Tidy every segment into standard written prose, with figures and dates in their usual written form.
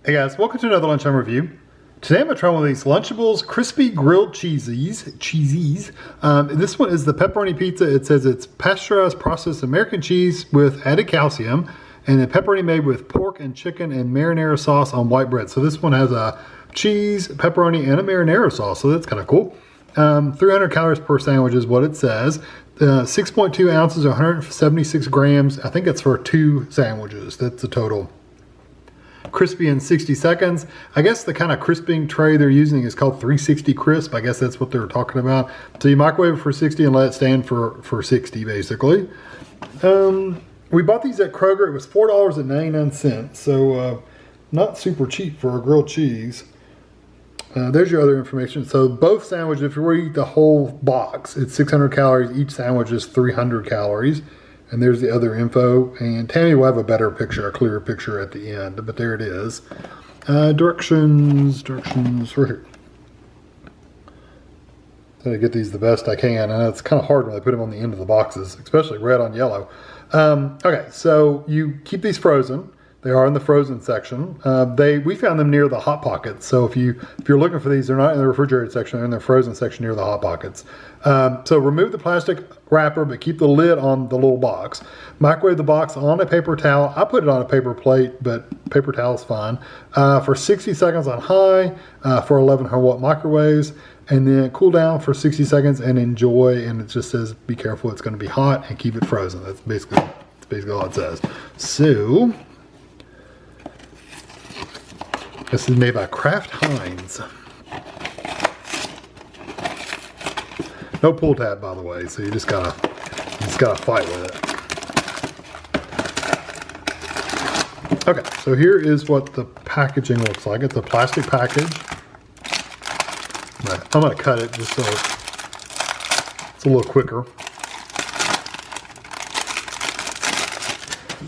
Hey guys, welcome to another Lunchtime review. Today I'm going to try one of these Lunchables crispy grilled Cheesies. This one is the pepperoni pizza. It says it's pasteurized processed American cheese with added calcium, and the pepperoni made with pork and chicken and marinara sauce on white bread. So this one has a cheese, pepperoni, and a marinara sauce, so that's kind of cool. 300 calories per sandwich is what it says. 6.2 ounces, 176 grams. I think it's for 2 sandwiches. That's the total. Crispy in 60 seconds. I guess the kind of crisping tray they're using is called 360 crisp. I guess that's what they were talking about. So you microwave it for 60 and let it stand for 60 basically. We bought these at Kroger. It was $4.99, so not super cheap for a grilled cheese. There's your other information. So both sandwiches, if you were to eat the whole box, it's 600 calories. Each sandwich is 300 calories. And there's the other info. And Tammy will have a better picture, a clearer picture at the end. But there it is. Directions right here. Try to get these the best I can. And it's kind of hard when they put them on the end of the boxes, especially red on yellow. Okay, so you keep these frozen. They are in the frozen section. We found them near the Hot Pockets. So if you're looking for these, they're not in the refrigerated section. They're in the frozen section near the Hot Pockets. So remove the plastic wrapper, but keep the lid on the little box. Microwave the box on a paper towel. I put it on a paper plate, but paper towel is fine. For 60 seconds on high, for 1100 watt microwaves, and then cool down for 60 seconds and enjoy. And it just says, be careful, it's going to be hot, and keep it frozen. That's basically all it says. So this is made by Kraft Heinz. No pull tab, by the way, so you just gotta fight with it. Okay, so here is what the packaging looks like. It's a plastic package. I'm gonna cut it just so it's a little quicker.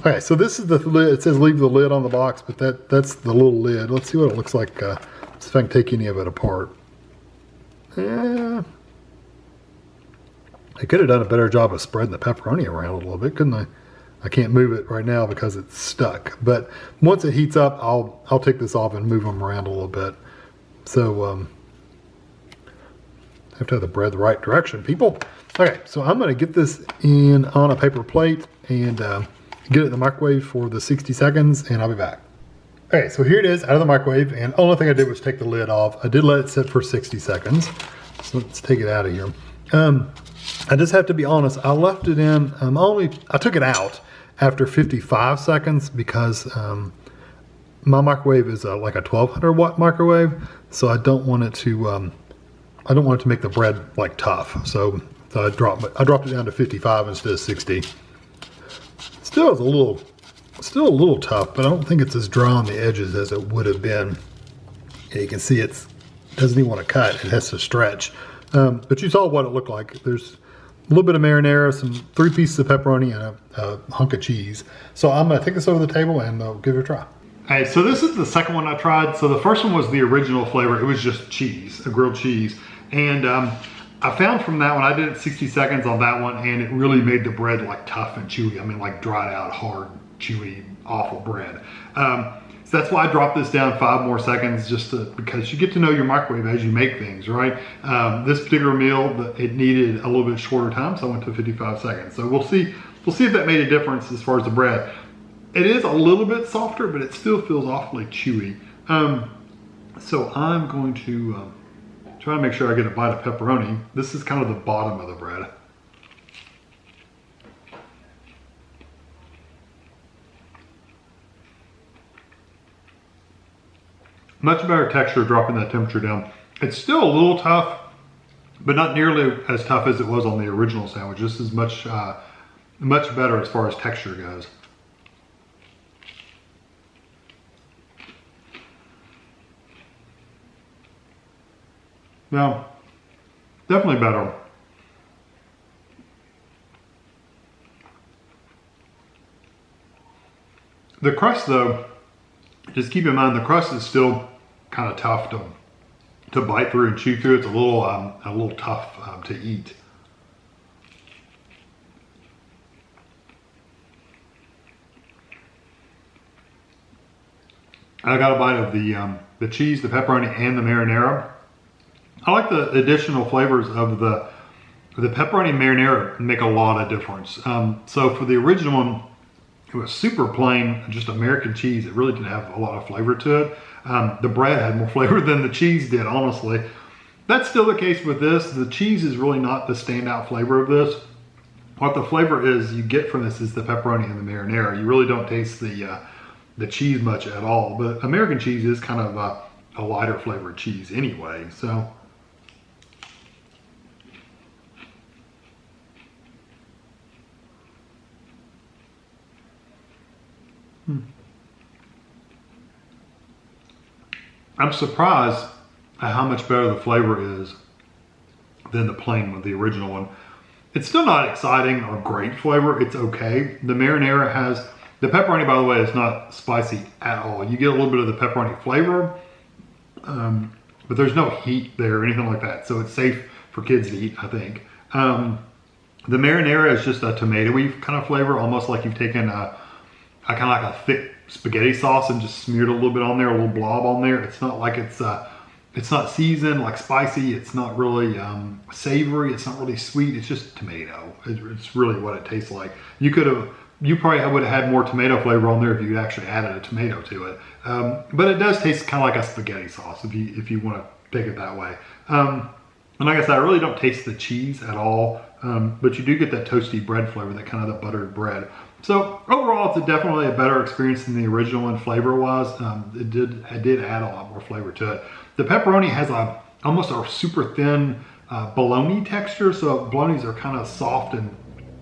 Okay, so this is the lid. It says leave the lid on the box, but that's the little lid. Let's see what it looks like. See if I can take any of it apart. Yeah. I could have done a better job of spreading the pepperoni around a little bit, couldn't I? I can't move it right now because it's stuck. But once it heats up, I'll take this off and move them around a little bit. So I have to have the bread the right direction, people. Okay, so I'm going to get this on a paper plate and get it in the microwave for the 60 seconds, and I'll be back. Okay, so here it is out of the microwave, and the only thing I did was take the lid off. I did let it sit for 60 seconds. So let's take it out of here. I just have to be honest, I left it in, I took it out after 55 seconds because my microwave is like a 1200 watt microwave, so I don't want it to make the bread like tough. So I dropped it down to 55 instead of 60. Still a little tough, but I don't think it's as dry on the edges as it would have been. And you can see it doesn't even want to cut, it has to stretch. But you saw what it looked like. There's a little bit of marinara, 3 pieces of pepperoni, and a hunk of cheese. So I'm gonna take this over the table and give it a try. Hey, so this is the second one I tried. So the first one was the original flavor. It was just cheese, a grilled cheese. And I found from that one, I did it 60 seconds on that one, and it really made the bread like tough and chewy. I mean, like dried out, hard, chewy, awful bread. So that's why I dropped this down 5 more seconds, because you get to know your microwave as you make things, right? This particular meal, it needed a little bit shorter time, so I went to 55 seconds. So we'll see if that made a difference as far as the bread. It is a little bit softer, but it still feels awfully chewy. So I'm going to try to make sure I get a bite of pepperoni. This is kind of the bottom of the bread. Much better texture dropping that temperature down. It's still a little tough, but not nearly as tough as it was on the original sandwich. This is much better as far as texture goes. Now, definitely better. The crust though, just keep in mind the crust is still kind of tough to bite through and chew through. It's a little tough to eat. I got a bite of the cheese, the pepperoni, and the marinara. I like the additional flavors of the pepperoni and marinara make a lot of difference. So for the original one, it was super plain, just American cheese. It really didn't have a lot of flavor to it. The bread had more flavor than the cheese did, honestly. That's still the case with this. The cheese is really not the standout flavor of this. What the flavor is you get from this is the pepperoni and the marinara. You really don't taste the cheese much at all. But American cheese is kind of a lighter flavored cheese anyway. So. I'm surprised at how much better the flavor is than the plain one, the original one. It's still not exciting or great flavor. It's okay. The marinara has, the pepperoni, by the way, is not spicy at all. You get a little bit of the pepperoni flavor, but there's no heat there or anything like that. So it's safe for kids to eat, I think. The marinara is just a tomatoey kind of flavor, almost like you've taken a kind of like a thick spaghetti sauce and just smeared a little bit on there, a little blob on there. It's not like it's not seasoned, like spicy. It's not really savory. It's not really sweet. It's just tomato. It's really what it tastes like. You probably would have had more tomato flavor on there if you actually added a tomato to it. But it does taste kind of like a spaghetti sauce if you want to take it that way. And like I said, I really don't taste the cheese at all, but you do get that toasty bread flavor, that kind of the buttered bread. So overall, it's definitely a better experience than the original one flavor-wise. It did add a lot more flavor to it. The pepperoni has almost a super thin bologna texture, so bolognas are kind of soft and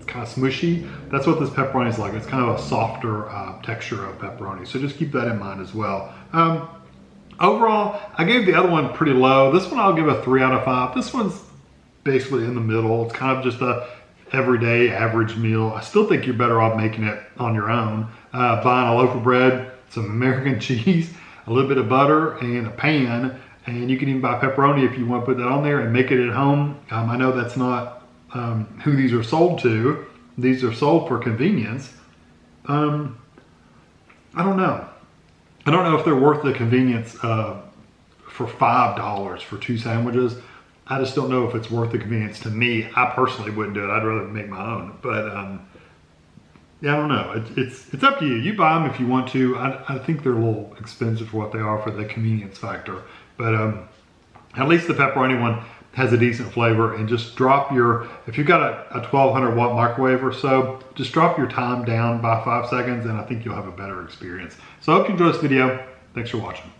kind of smushy. That's what this pepperoni is like. It's kind of a softer texture of pepperoni, so just keep that in mind as well. Overall, I gave the other one pretty low. This one I'll give a 3 out of 5. This one's basically in the middle. It's kind of just a everyday average meal. I still think you're better off making it on your own. Buying a loaf of bread, some American cheese, a little bit of butter, and a pan. And you can even buy pepperoni if you want to put that on there and make it at home. I know that's not who these are sold to. These are sold for convenience. I don't know. I don't know if they're worth the convenience for $5 for 2 sandwiches. I just don't know if it's worth the convenience to me. I personally wouldn't do it. I'd rather make my own. But yeah, I don't know. It's up to you. You buy them if you want to. I think they're a little expensive for what they are for the convenience factor. But at least the pepperoni one has a decent flavor. And just drop if you've got a 1200 watt microwave or so, just drop your time down by 5 seconds and I think you'll have a better experience. So I hope you enjoyed this video. Thanks for watching.